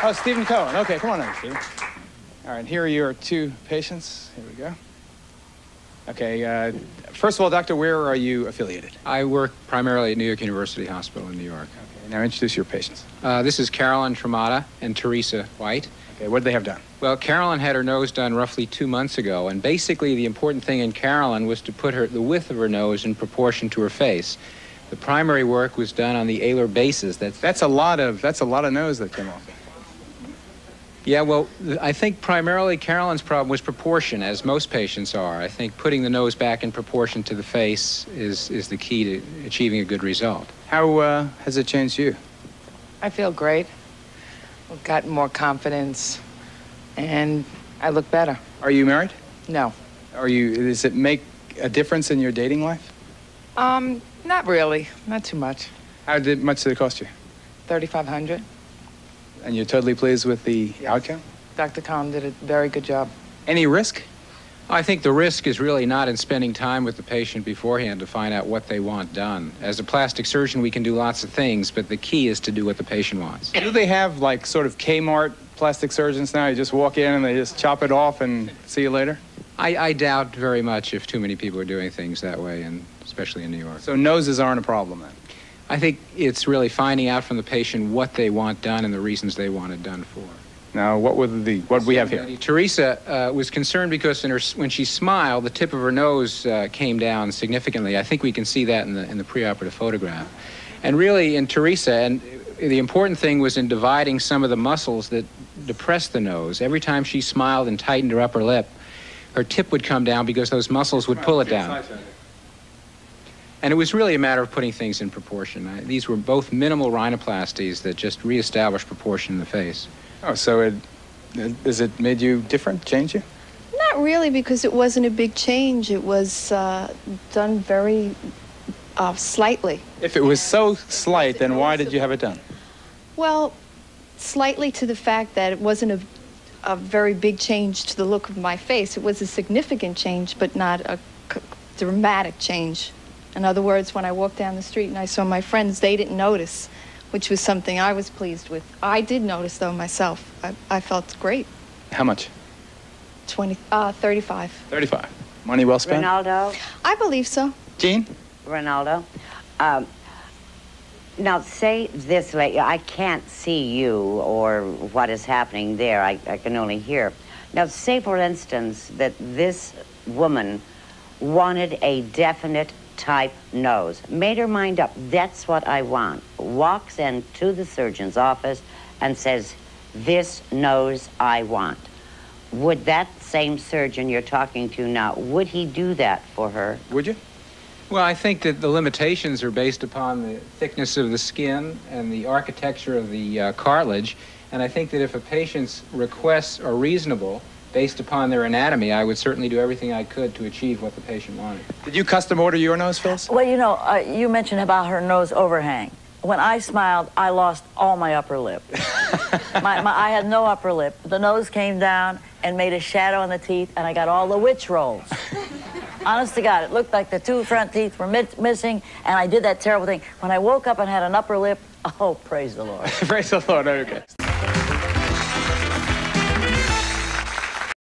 Oh, Stephen Cohen. Okay, come on in, Stephen. All right, here are your two patients. Here we go. Okay, first of all, doctor, where are you affiliated? I work primarily at New York University Hospital in New York. Okay, now introduce your patients. This is Carolyn Tremata and Teresa White. Okay, what did they have done? Well, Carolyn had her nose done roughly 2 months ago, and basically the important thing in Carolyn was to put the width of her nose in proportion to her face. The primary work was done on the alar bases. That's a lot of nose that came off. Yeah, well, I think primarily Carolyn's problem was proportion, as most patients are. I think putting the nose back in proportion to the face is the key to achieving a good result. How has it changed you? I feel great. I've gotten more confidence, and I look better. Are you married? No. Does it make a difference in your dating life? Not really. Not too much. How much did it cost you? $3,500. And you're totally pleased with the outcome? Dr. Cohen did a very good job. Any risk? I think the risk is really not in spending time with the patient beforehand to find out what they want done. As a plastic surgeon, we can do lots of things, but the key is to do what the patient wants. Do they have, like, sort of Kmart plastic surgeons now? You just walk in and they just chop it off and see you later? I doubt very much if too many people are doing things that way, and especially in New York. So noses aren't a problem then? I think it's really finding out from the patient what they want done and the reasons they want it done for. Now, what do we have here? Teresa was concerned because when she smiled, the tip of her nose came down significantly. I think we can see that in the preoperative photograph. And really, in Teresa, and the important thing was in dividing some of the muscles that depressed the nose. Every time she smiled and tightened her upper lip, her tip would come down because those muscles would pull it down. And it was really a matter of putting things in proportion. These were both minimal rhinoplasties that just reestablished proportion in the face. Oh, so has it made you different, change you? Not really, because it wasn't a big change. It was done very slightly. If it was so slight, then why did you have it done? Well, slightly to the fact that it wasn't a very big change to the look of my face. It was a significant change, but not a dramatic change. In other words, when I walked down the street and I saw my friends, they didn't notice, which was something I was pleased with. I did notice, though, myself. I felt great. How much? 35. 35. Money well spent? Ronaldo? I believe so. Jean? Ronaldo? Now, say this, I can't see you or what is happening there. I can only hear. Now, say, for instance, that this woman wanted a definite type nose, made her mind up, that's what I want, walks into the surgeon's office and says, this nose I want. Would that same surgeon you're talking to now, would he do that for her? Would you? Well, I think that the limitations are based upon the thickness of the skin and the architecture of the cartilage, and I think that if a patient's requests are reasonable, based upon their anatomy, I would certainly do everything I could to achieve what the patient wanted. Did you custom order your nose, Phyllis? Well, you know, you mentioned about her nose overhang. When I smiled, I lost all my upper lip. I had no upper lip. The nose came down and made a shadow on the teeth, and I got all the witch rolls. Honest to God, it looked like the two front teeth were missing, and I did that terrible thing. When I woke up and had an upper lip, oh, praise the Lord. Praise the Lord, okay.